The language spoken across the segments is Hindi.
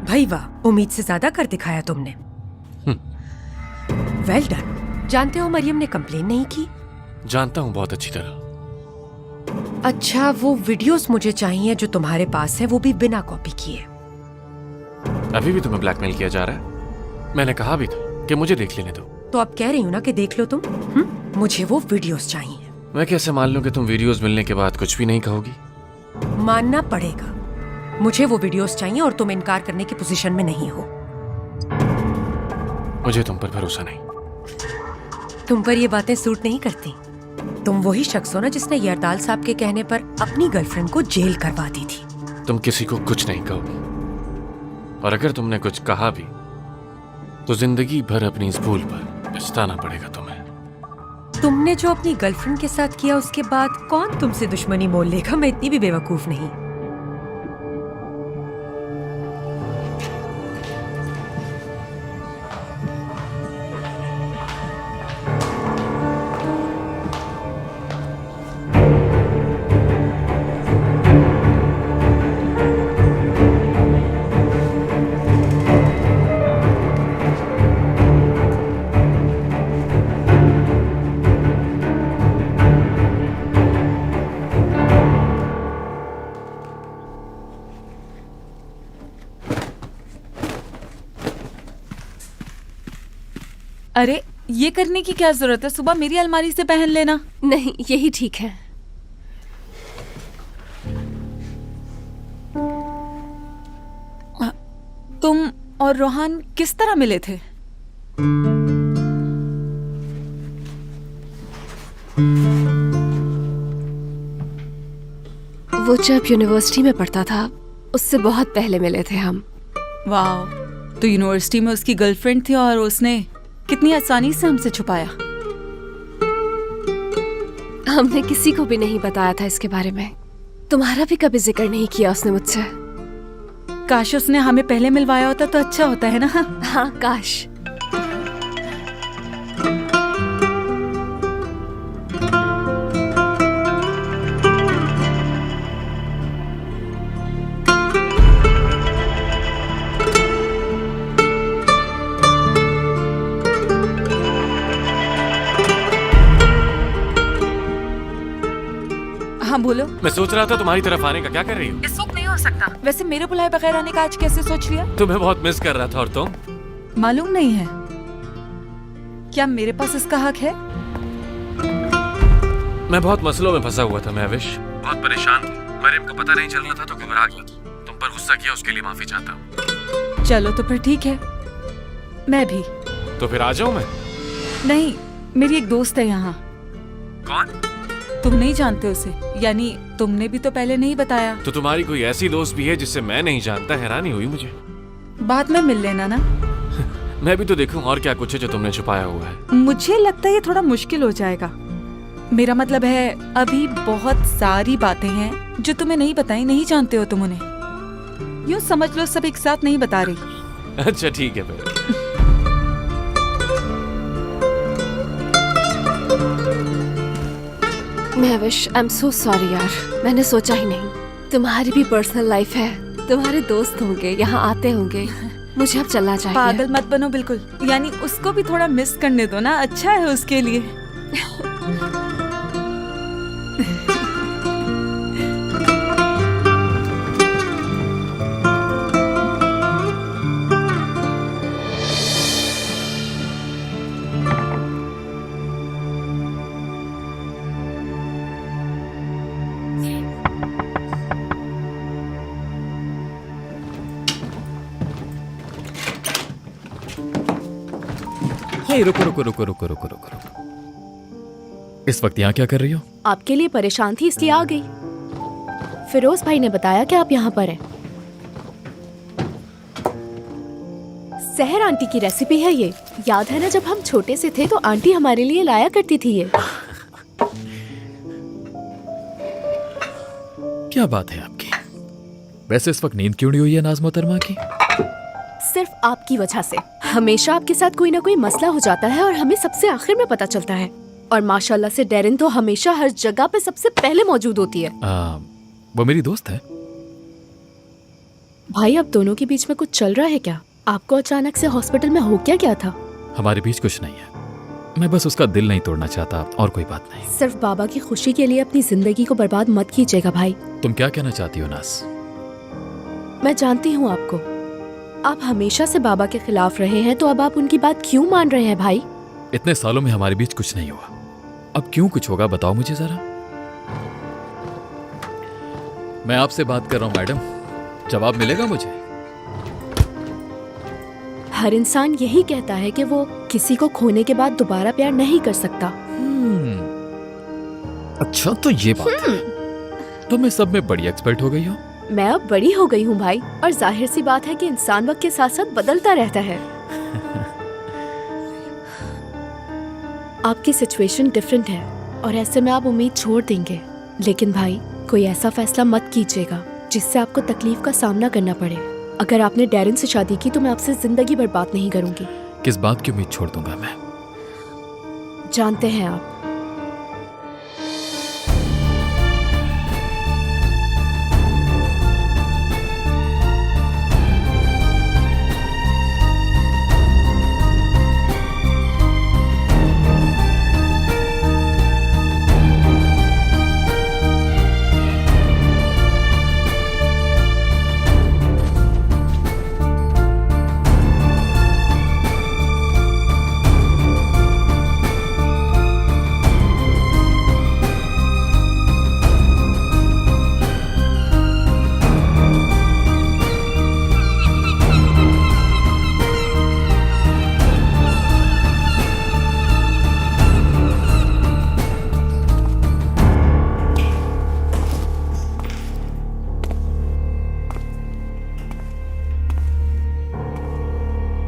भाई वाह, उम्मीद से ज्यादा कर दिखाया तुमने। Well done. जानते हो मरियम ने कंप्लेन नहीं की। जानता हूँ बहुत अच्छी तरह। अच्छा, वो वीडियोस मुझे चाहिए जो तुम्हारे पास है, वो भी बिना कॉपी किए। अभी भी तुम्हें ब्लैकमेल किया जा रहा है? मैंने कहा भी था कि मुझे देख लेने दो। तो अब कह रही हूँ ना कि देख लो तुम। मुझे वो वीडियोस चाहिए। मैं कैसे मान लूं कि तुम वीडियोस मिलने के बाद कुछ भी नहीं कहोगी? मानना पड़ेगा। मुझे वो वीडियोस चाहिए और तुम इनकार करने की पोजीशन में नहीं हो। मुझे तुम पर भरोसा नहीं। तुम पर ये बातें सूट नहीं करती। तुम वही शख्स हो ना जिसने यरदाल साहब के कहने पर अपनी गर्लफ्रेंड को जेल करवा दी थी। तुम किसी को कुछ नहीं कहोगी, और अगर तुमने कुछ कहा भी तो जिंदगी भर अपनी इस भूल पर पछताना पड़ेगा तुम्हें। तुमने जो अपनी गर्लफ्रेंड के साथ किया उसके बाद कौन तुमसे दुश्मनी मोल लेगा? मैं इतनी भी बेवकूफ नहीं। अरे ये करने की क्या जरूरत है? सुबह मेरी अलमारी से पहन लेना। नहीं, यही ठीक है। तुम और रोहान किस तरह मिले थे? वो जब यूनिवर्सिटी में पढ़ता था उससे बहुत पहले मिले थे हम। वाह, तो यूनिवर्सिटी में उसकी गर्लफ्रेंड थी और उसने कितनी आसानी से हमसे छुपाया। हमने किसी को भी नहीं बताया था इसके बारे में। तुम्हारा भी कभी जिक्र नहीं किया उसने मुझसे। काश उसने हमें पहले मिलवाया होता तो अच्छा होता है ना। हाँ, काश। हाँ बोलो। मैं सोच रहा था तुम्हारी तरफ आने का। क्या कर रही हो? इस वक्त नहीं हो सकता। वैसे मेरे बुलाए बगैर आने का आज कैसे सोच लिया? तुम्हें बहुत मिस कर रहा था। और तुम? मालूम नहीं है क्या मेरे पास इसका हक है? मैं बहुत मसलों में फंसा हुआ था महविश, बहुत परेशान था। मरियम को पता नहीं चल रहा था तो घबरा गया था। तुम पर गुस्सा किया, उसके लिए माफी चाहता हूँ। चलो तो फिर ठीक है, मैं भी। तो फिर आ जाऊँ मैं? नहीं, मेरी एक दोस्त है यहाँ। कौन? तुम नहीं जानते उसे, यानी तुमने भी तो पहले नहीं बताया। तो तुम्हारी कोई ऐसी दोस्त भी है जिससे मैं नहीं जानता? हैरानी हुई मुझे। बाद में मिल लेना ना। मैं भी तो देखूं और क्या कुछ है जो तुमने छुपाया हुआ है। मुझे लगता है ये थोड़ा मुश्किल हो जाएगा। मेरा मतलब है अभी बहुत सारी बातें हैं जो तुम्हें नहीं बताई, नहीं जानते हो तुम उन्हें। यूँ समझ लो सब एक साथ नहीं बता रही। अच्छा ठीक है फिर। Mahvish, I am so sorry यार, मैंने सोचा ही नहीं। तुम्हारी भी पर्सनल लाइफ है, तुम्हारे दोस्त होंगे, यहाँ आते होंगे। मुझे अब चलना चाहिए। पागल मत बनो बिल्कुल, यानी उसको भी थोड़ा मिस करने दो ना, अच्छा है उसके लिए। रुको रुको रुको रुको रुको रुको रुको। इस वक्त यहाँ क्या कर रही हो? आपके लिए परेशान थी इसलिए आ गई। फिरोज भाई ने बताया कि आप यहाँ पर हैं। सहर आंटी की रेसिपी है ये। याद है ना जब हम छोटे से थे तो आंटी हमारे लिए लाया करती थी ये। क्या बात है आपकी? वैसे इस वक्त नींद क्यों नहीं हुई है नाज़ मोहतरमा की? सिर्फ आपकी वजह से। हमेशा आपके साथ कोई ना कोई मसला हो जाता है और हमें सबसे आखिर में पता चलता है। और माशाल्लाह से डेरिन तो हमेशा हर जगह पे सबसे पहले मौजूद होती है। वो मेरी दोस्त है। भाई अब दोनों के बीच में कुछ चल रहा है क्या? आपको अचानक से हॉस्पिटल में हो क्या था? हमारे बीच कुछ नहीं है। मैं बस उसका दिल नहीं तोड़ना चाहता, और कोई बात नहीं। सिर्फ बाबा की खुशी के लिए अपनी जिंदगी को बर्बाद मत कीजिएगा भाई। तुम क्या कहना चाहती हो नास? मैं जानती हूँ आपको, आप हमेशा से बाबा के खिलाफ रहे हैं, तो अब आप उनकी बात क्यों मान रहे हैं भाई? इतने सालों में हमारे बीच कुछ नहीं हुआ, अब क्यों कुछ होगा बताओ मुझे जरा। मैं आपसे बात कर रहा हूं मैडम, जवाब मिलेगा मुझे? हर इंसान यही कहता है कि वो किसी को खोने के बाद दोबारा प्यार नहीं कर सकता। अच्छा तो ये बात है। तो मैं सब में बड़ी एक्सपर्ट हो गई हूँ। मैं अब बड़ी हो गई हूँ भाई, और जाहिर सी बात है कि इंसान वक्त के साथ साथ बदलता रहता है। आपकी सिचुएशन डिफरेंट है और ऐसे में आप उम्मीद छोड़ देंगे, लेकिन भाई कोई ऐसा फैसला मत कीजिएगा जिससे आपको तकलीफ का सामना करना पड़े। अगर आपने डैरन से शादी की तो मैं आपसे जिंदगी भर बात नहीं करूंगी। किस बात की उम्मीद छोड़ दूंगा मैं? जानते हैं आप।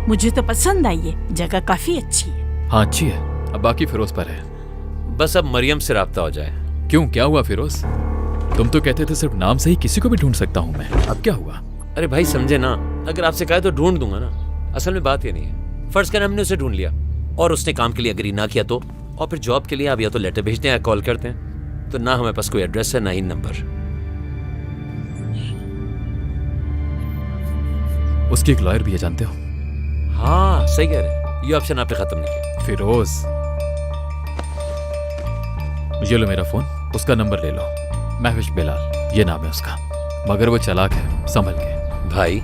मुझे तो पसंद आई है, जगह काफी अच्छी है। हाँ अच्छी है, अब बाकी फिरोज पर है। बस अब मरियम से राब्ता हो जाए। क्यों, क्या हुआ फिरोज? तुम तो कहते थे सिर्फ नाम से ही किसी को भी ढूंढ सकता हूँ मैं, अब क्या हुआ? अरे भाई समझे ना, अगर आपसे कहे तो ढूंढ दूंगा ना। असल में बात ये नहीं है, फर्ज कर हमने उसे ढूंढ लिया और उसने काम के लिए अग्री ना किया तो, और फिर जॉब के लिए आप या तो लेटर भेजते हैं या कॉल करते हैं, तो ना हमारे पास कोई एड्रेस है ना ही नंबर। उसकी एक लॉयर भी है जानते हो? हाँ सही कह रहे हैं, ये ऑप्शन आपने खत्म नहीं किया। फिरोज ये लो मेरा फोन, उसका नंबर ले लो। महविश बिलाल ये नाम है उसका, मगर वो चालाक है, संभल के। भाई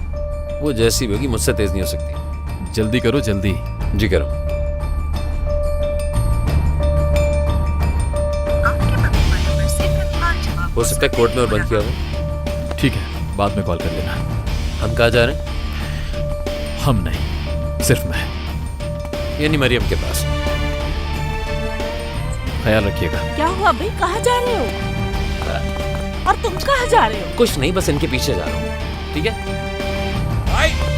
वो जैसी भी होगी मुझसे तेज नहीं हो सकती। जल्दी करो जल्दी। जी करो। हो सकता है कोर्ट में और बंद किया हो। ठीक है, बाद में कॉल कर लेना। हम कहाँ जा रहे हैं? हम नहीं, सिर्फ मैं। यानी मरियम के पास। ख्याल रखिएगा। क्या हुआ भाई, कहाँ जा रहे हो? और तुम कहाँ जा रहे हो? कुछ नहीं, बस इनके पीछे जा रहा हूँ। ठीक है भाई।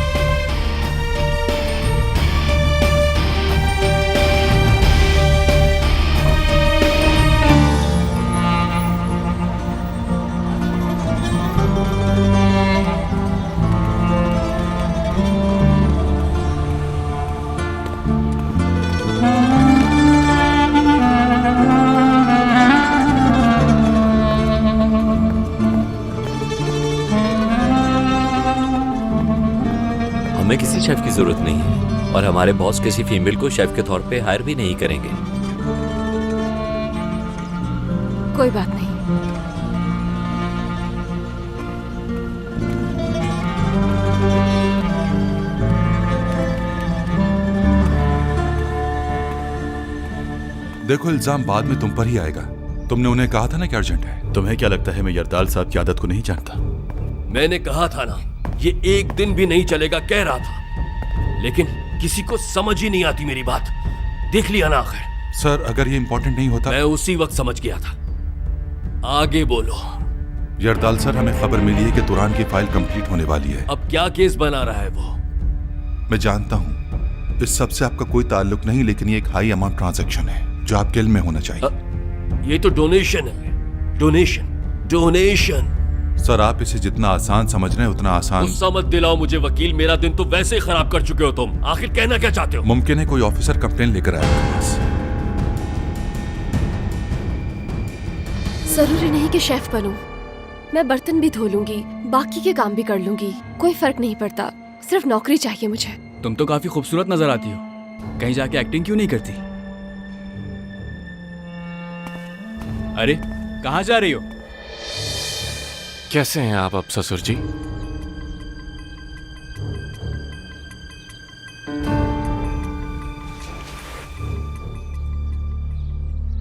हमें किसी शेफ की जरूरत नहीं है और हमारे बॉस किसी फीमेल को शेफ के तौर पे हायर भी नहीं करेंगे। कोई बात नहीं। देखो इल्जाम बाद में तुम पर ही आएगा। तुमने उन्हें कहा था ना कि अर्जेंट है। तुम्हें क्या लगता है मैं यरदाल साहब की आदत को नहीं जानता? मैंने कहा था ना, ये एक दिन भी नहीं चलेगा कह रहा था, लेकिन किसी को समझ ही नहीं आती मेरी बात। देख लिया ना आखिर। सर अगर ये इंपॉर्टेंट नहीं होता। मैं उसी वक्त समझ गया था। आगे बोलो। यरदाल सर, हमें खबर मिली है कि तुरान की फाइल कंप्लीट होने वाली है। अब क्या केस बना रहा है वो? मैं जानता हूँ इस सब से आपका कोई ताल्लुक नहीं, लेकिन ये एक हाई अमाउंट ट्रांजैक्शन है जो आपके इल्म में होना चाहिए। ये तो डोनेशन है। Donation donation. सर आप इसे जितना आसान समझ रहे हैं उतना आसान। गुस्सा मत दिलाओ मुझे वकील, मेरा दिन तो वैसे ही खराब कर चुके हो तुम। आखिर कहना क्या चाहते हो? मुमकिन है कोई ऑफिसर कंप्लेन लेकर आया। जरूरी नहीं कि शेफ बनूं। मैं बर्तन भी धो लूंगी, बाकी के काम भी कर लूंगी, कोई फर्क नहीं पड़ता। सिर्फ नौकरी चाहिए मुझे। तुम तो काफी खूबसूरत नजर आती हो, कहीं जाके एक्टिंग क्यों नहीं करती? अरे कहाँ जा रही हो? कैसे हैं आप अब ससुर जी?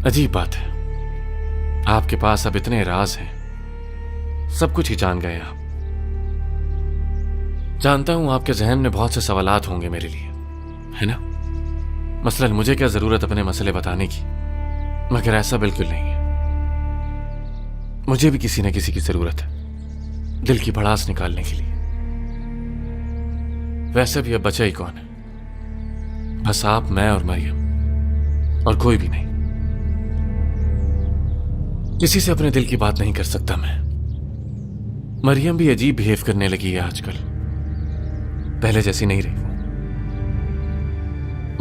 अजीब बात है, आपके पास अब इतने राज हैं, सब कुछ ही जान गए आप। जानता हूं आपके जहन में बहुत से सवालात होंगे मेरे लिए, है ना? मसलन मुझे क्या जरूरत अपने मसले बताने की, मगर ऐसा बिल्कुल नहीं है। मुझे भी किसी न किसी की जरूरत है दिल की भड़ास निकालने के लिए। वैसे भी अब बचा ही कौन है? बस आप, मैं और मरियम, और कोई भी नहीं। किसी से अपने दिल की बात नहीं कर सकता मैं। मरियम भी अजीब बिहेव करने लगी है आजकल, पहले जैसी नहीं रही वो।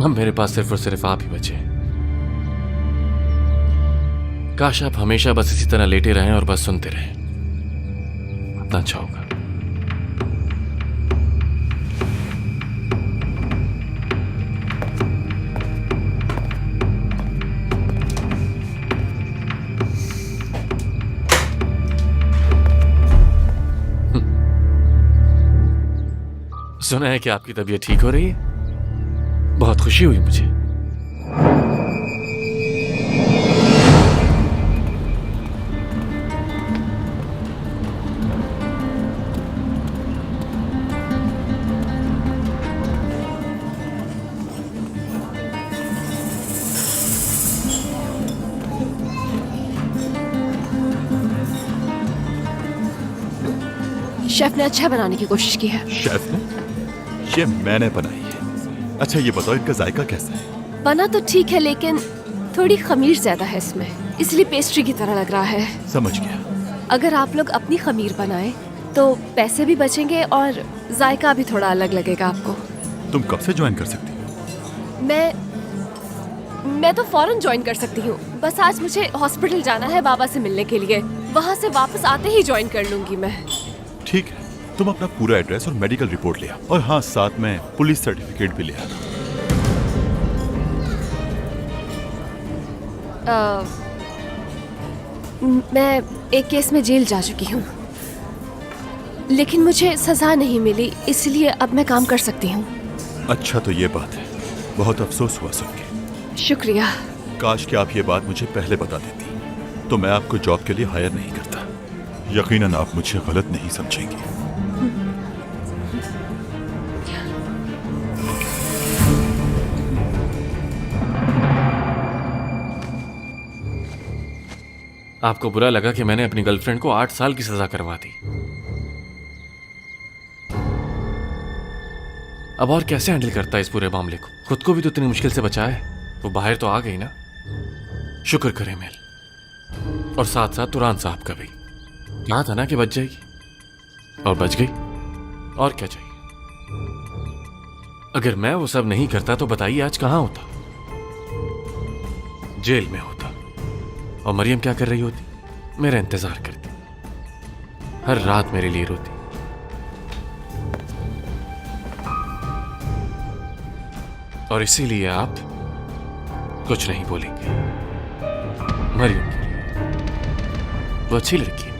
अब मेरे पास सिर्फ और सिर्फ आप ही बचे हैं। काश आप हमेशा बस इसी तरह लेटे रहें और बस सुनते रहें, इतना अच्छा होगा। सुना है कि आपकी तबीयत ठीक हो रही है, बहुत खुशी हुई मुझे। शेफ ने अच्छा बनाने की कोशिश की है। शेफ ने? ये मैंने बनाई है। अच्छा ये बताओ इनका जायका कैसा है? बना तो ठीक है, लेकिन थोड़ी खमीर ज्यादा है इसमें, इसलिए पेस्ट्री की तरह लग रहा है। समझ गया। अगर आप लोग अपनी खमीर बनाएं तो पैसे भी बचेंगे और जायका भी थोड़ा अलग लगेगा आपको। तुम कब से ज्वाइन कर सकती हो? मैं तो फौरन ज्वाइन कर सकती हूँ। बस आज मुझे हॉस्पिटल जाना है बाबा से मिलने के लिए, वहाँ से वापस आते ही ज्वाइन कर लूंगी मैं। ठीक है, तुम अपना पूरा एड्रेस और मेडिकल रिपोर्ट ले आओ, और हाँ साथ में पुलिस सर्टिफिकेट भी ले आना। मैं एक केस में जेल जा चुकी हूँ, लेकिन मुझे सजा नहीं मिली, इसलिए अब मैं काम कर सकती हूँ। अच्छा तो ये बात है, बहुत अफसोस हुआ सुन के। शुक्रिया। काश कि आप ये बात मुझे पहले बता देती, तो मैं आपको जॉब के लिए हायर नहीं करता। यकीनन आप मुझे गलत नहीं समझेंगी। आपको बुरा लगा कि मैंने अपनी गर्लफ्रेंड को 8 साल की सजा करवा दी। अब और कैसे हैंडल करता है इस पूरे मामले को? खुद को भी तो इतनी मुश्किल से बचाया है, वो बाहर तो आ गई ना। शुक्र करे मेल, और साथ साथ तुरान साहब का भी। कहा था ना कि बच जाएगी, और बच गई। और क्या चाहिए? अगर मैं वो सब नहीं करता तो बताइए आज कहां होता? जेल में होता। और मरियम क्या कर रही होती? मेरा इंतजार करती, हर रात मेरे लिए रोती। और इसीलिए आप कुछ नहीं बोलेंगे मरियम के लिए। वो अच्छी लड़की है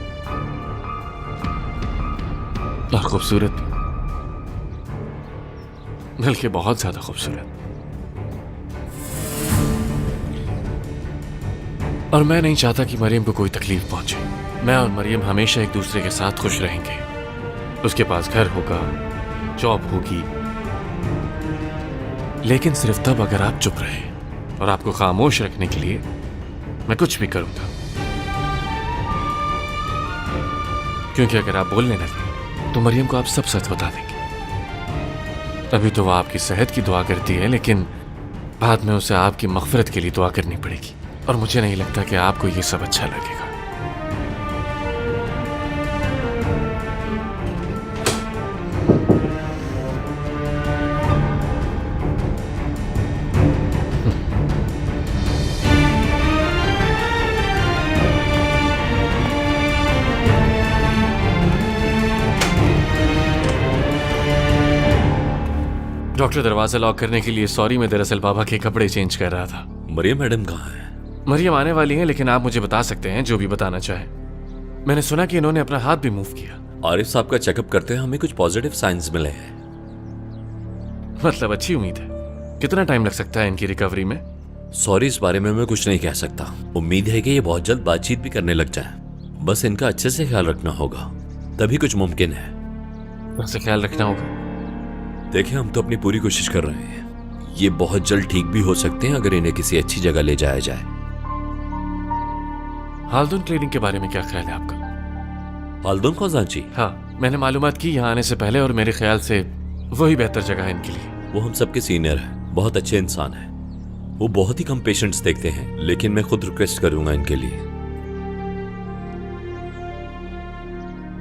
और खूबसूरत भी, बल्कि बहुत ज्यादा खूबसूरत। और मैं नहीं चाहता कि मरियम को कोई तकलीफ पहुंचे। मैं और मरियम हमेशा एक दूसरे के साथ खुश रहेंगे। उसके पास घर होगा, जॉब होगी, लेकिन सिर्फ तब अगर आप चुप रहे। और आपको खामोश रखने के लिए मैं कुछ भी करूंगा, क्योंकि अगर आप बोलने लगे तो मरियम को आप सब सच बता देंगे। अभी तो वो आपकी सेहत की दुआ करती है, लेकिन बाद में उसे आपकी मग़फ़िरत के लिए दुआ करनी पड़ेगी। और मुझे नहीं लगता कि आपको ये सब अच्छा लगेगा। डॉक्टर दरवाजा लॉक करने के लिए सॉरी, मैं दरअसल बाबा के कपड़े चेंज कर रहा था। मरियम मैडम कहाँ है? मरियम आने वाली हैं, लेकिन आप मुझे बता सकते हैं जो भी बताना चाहें। मैंने सुना कि इन्होंने अपना हाथ भी मूव किया। आरिफ साहब का चेकअप करते हैं, हमें कुछ पॉजिटिव साइंस मिले हैं। मतलब अच्छी उम्मीद है। कितना टाइम लग सकता है इनकी रिकवरी में? सॉरी, इस बारे में मैं कुछ नहीं कह सकता। उम्मीद है कि ये बहुत जल्द बातचीत भी करने लग जाए। बस इनका अच्छे से ख्याल रखना होगा, तभी कुछ मुमकिन है। वैसे ख्याल रखना होगा। देखिए, हम तो अपनी पूरी कोशिश कर रहे हैं। ये बहुत जल्द ठीक भी हो सकते हैं अगर इन्हें किसी अच्छी जगह ले जाया जाए। हाल्दुन क्लिनिक के बारे में क्या ख्याल है आपका? हाल्दुन खजांची? हाँ, मैंने मालूमात की यहाँ आने से पहले, और मेरे ख्याल से वही बेहतर जगह है इनके लिए। वो हम सबके सीनियर हैं, बहुत अच्छे इंसान हैं। वो बहुत ही कम पेशेंट्स देखते हैं, लेकिन मैं खुद रिक्वेस्ट करूंगा इनके लिए।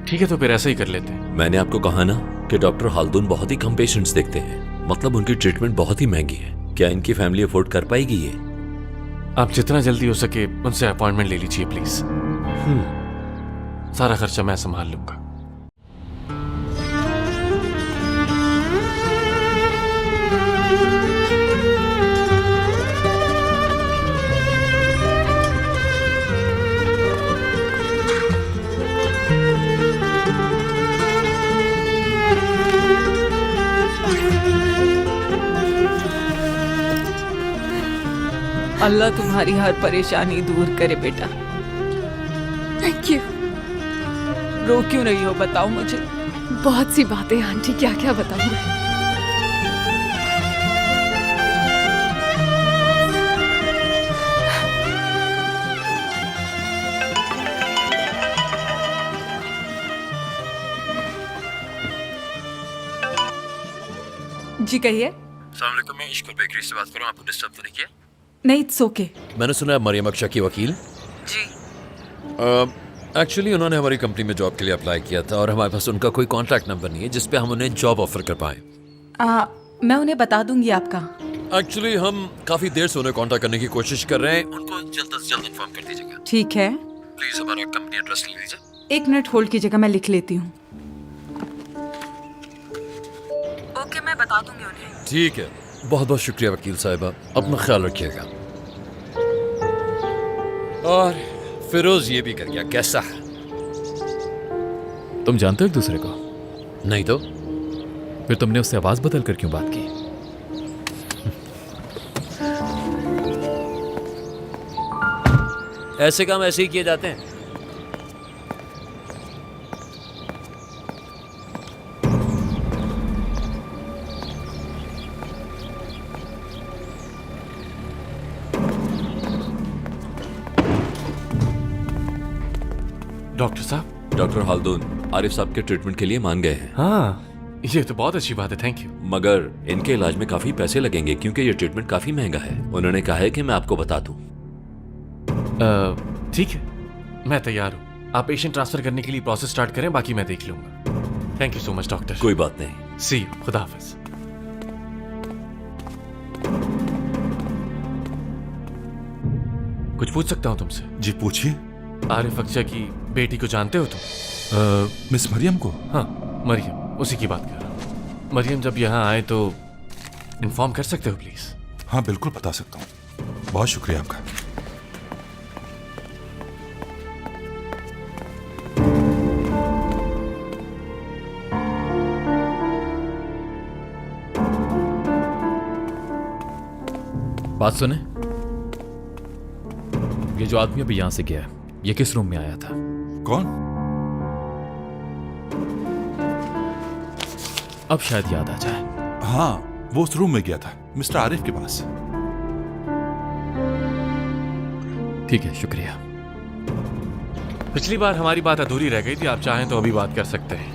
ठीक है, तो फिर ऐसा ही कर लेते हैं। मैंने आपको कहा ना कि डॉक्टर हाल्दुन बहुत ही कम पेशेंट्स देखते हैं, मतलब उनकी ट्रीटमेंट बहुत ही महंगी है। क्या इनकी फैमिली अफोर्ड कर पाएगी ये? आप जितना जल्दी हो सके उनसे अपॉइंटमेंट ले लीजिए प्लीज। सारा खर्चा मैं संभाल लूंगा। अल्लाह तुम्हारी हर परेशानी दूर करे बेटा। Thank you. रो क्यों रही हो, बताओ मुझे। बहुत सी बातें आंटी, क्या क्या बताऊं मैं। जी कहिए। अस्सलाम वालेकुम, मैं इश्कुल बेकरी से बात कर रहा हूँ। आपको डिस्टर्ब तो नहीं किया? नहीं, इट्स ओके। मैंने सुना है मरियम अक्षा की वकील जी। एक्चुअली उन्होंने हमारी कंपनी में जॉब के लिए अप्लाई किया था, और हमारे पास उनका कोई कॉन्टैक्ट नंबर नहीं है जिस पे हम उन्हें जॉब ऑफर कर पाए। मैं उन्हें बता दूंगी आपका। एक्चुअली हम काफी देर से उन्हें कांटेक्ट करने की कोशिश कर रहे हैं। उनको जल्द से जल्द इन्फॉर्म कर दीजिएगा। ठीक है, प्लीज हमारा कंपनी एड्रेस ले लीजिए। 1 मिनट होल्ड कीजिएगा, मैं लिख लेती हूँ। ओके, मैं बता दूंगी उन्हें। ठीक है, बहुत बहुत शुक्रिया वकील साहिबा, अपना ख्याल रखिएगा। और फिरोज ये भी कर गया, कैसा है? तुम जानते हो एक दूसरे को? नहीं तो फिर तुमने उससे आवाज बदल कर क्यों बात की? ऐसे काम ऐसे ही किए जाते हैं। डॉक्टर साहब। डॉक्टर हाल्दुन आरिफ साहब के ट्रीटमेंट के लिए मान गए हैं। हाँ, ये तो बहुत अच्छी बात है, थैंक यू। मगर इनके इलाज में काफी पैसे लगेंगे क्योंकि ये ट्रीटमेंट काफी महंगा है। उन्होंने कहा है कि मैं आपको बता दूं। ठीक है, मैं तैयार हूँ। आप पेशेंट ट्रांसफर करने के लिए प्रोसेस स्टार्ट करें, बाकी मैं देख लूंगा। Thank you so much doctor. कोई बात नहीं। सी यू, खुदा हाफिज। कुछ पूछ सकता हूँ तुमसे? जी पूछिए। आरिफ अक्षा की बेटी को जानते हो तुम? मिस मरियम को? हाँ, मरियम, उसी की बात कर रहा हूँ। मरियम जब यहाँ आए तो इन्फॉर्म कर सकते हो प्लीज? हाँ बिल्कुल बता सकता हूँ, बहुत शुक्रिया आपका। बात सुने, ये जो आदमी अभी यहां से गया है, ये किस रूम में आया था? कौन? अब शायद याद आ जाए। हाँ, वो उस रूम में गया था, मिस्टर आरिफ के पास। ठीक है, शुक्रिया। पिछली बार हमारी बात अधूरी रह गई थी, आप चाहें तो अभी बात कर सकते हैं।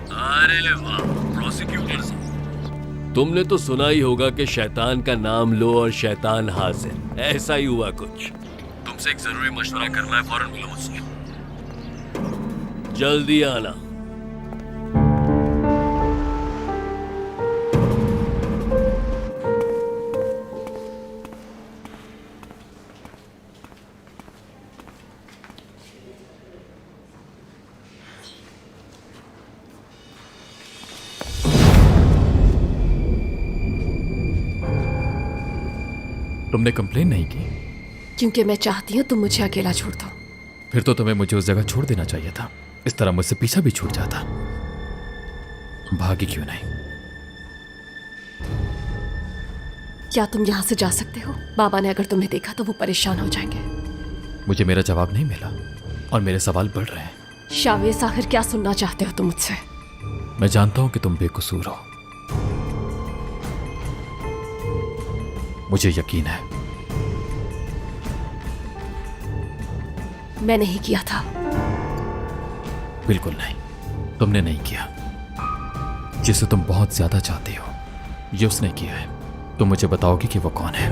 अरे वाह, प्रोसिक्यूटर साहब, तुमने तो सुना ही होगा कि शैतान का नाम लो और शैतान हाजिर। ऐसा ही हुआ कुछ। तुमसे एक जरूरी मशवरा करना है, फौरन मिलो मुझसे। जल्दी आना। तुमने कंप्लेन नहीं की? क्योंकि मैं चाहती हूँ तुम मुझे अकेला छोड़ दो। फिर तो तुम्हें मुझे उस जगह छोड़ देना चाहिए था। इस तरह मुझसे पीछा भी छूट जाता। भागी क्यों नहीं? क्या तुम यहाँ से जा सकते हो? बाबा ने अगर तुम्हें देखा तो वो परेशान हो जाएंगे। मुझे मेरा जवाब नहीं मिला और मेरे सवाल बढ़ रहे हैं। शावेस, आखिर क्या सुनना चाहते हो तुम मुझसे? मैं जानता हूं कि तुम बेकसूर हो, मुझे यकीन है। मैं नहीं किया था। बिल्कुल नहीं, तुमने नहीं किया। जिसे तुम बहुत ज्यादा चाहती हो ये उसने किया है। तुम मुझे बताओगी कि वो कौन है?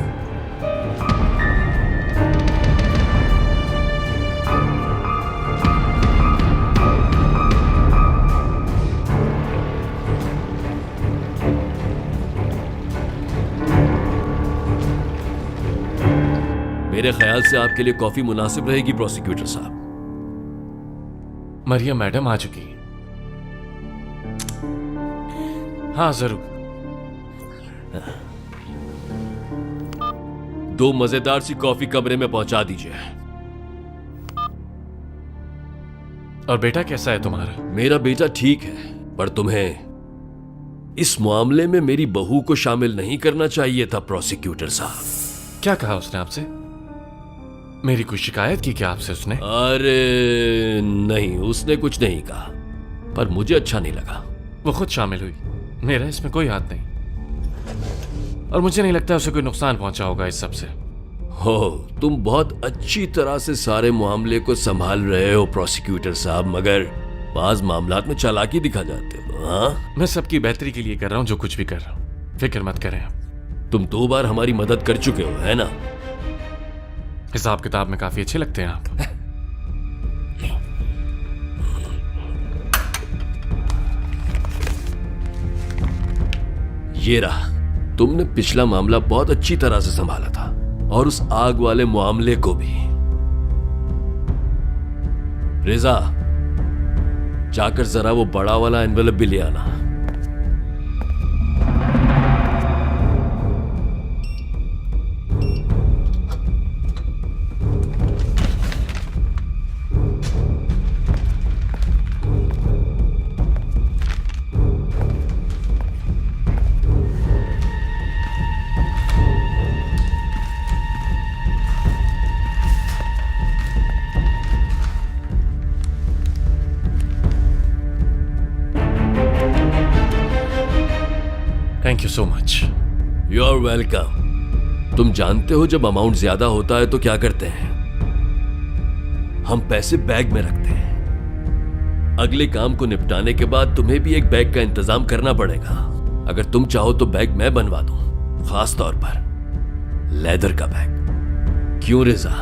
मेरे ख्याल से आपके लिए कॉफी मुनासिब रहेगी प्रोसिक्यूटर साहब। मरियम मैडम आ चुकी है। हाँ जरूर। 2 मजेदार सी कॉफी कमरे में पहुंचा दीजिए। और बेटा कैसा है तुम्हारा? मेरा बेटा ठीक है, पर तुम्हें इस मामले में मेरी बहू को शामिल नहीं करना चाहिए था प्रोसिक्यूटर साहब। क्या कहा उसने आपसे? मेरी कोई शिकायत की क्या आपसे उसने? अरे नहीं, उसने कुछ नहीं कहा, पर मुझे अच्छा नहीं लगा। वो खुद शामिल हुई, मेरा इसमें कोई हाथ नहीं। और मुझे नहीं लगता उसे कोई नुकसान पहुंचा होगा इस सब से। हो, तुम बहुत अच्छी तरह से सारे मामले को संभाल रहे हो प्रोसिक्यूटर साहब, मगर बाज मामलात में चालाकी दिखा जाते हो। हाँ, मैं सबकी बेहतरी के लिए कर रहा हूं जो कुछ भी कर रहा हूं, फिक्र मत करें आप। तुम 2 बार हमारी मदद कर चुके हो, है ना? हिसाब किताब में काफी अच्छे लगते हैं आप। ये रहा, तुमने पिछला मामला बहुत अच्छी तरह से संभाला था, और उस आग वाले मामले को भी। रिजा, जाकर जरा वो बड़ा वाला एनवेलप भी ले आना। Thank you so much. You are welcome. तुम जानते हो जब अमाउंट ज्यादा होता है तो क्या करते हैं? हम पैसे बैग में रखते हैं। अगले काम को निपटाने के बाद तुम्हें भी एक बैग का इंतजाम करना पड़ेगा। अगर तुम चाहो तो बैग मैं बनवा दूं, खास तौर पर लेदर का बैग। क्यों रिजा?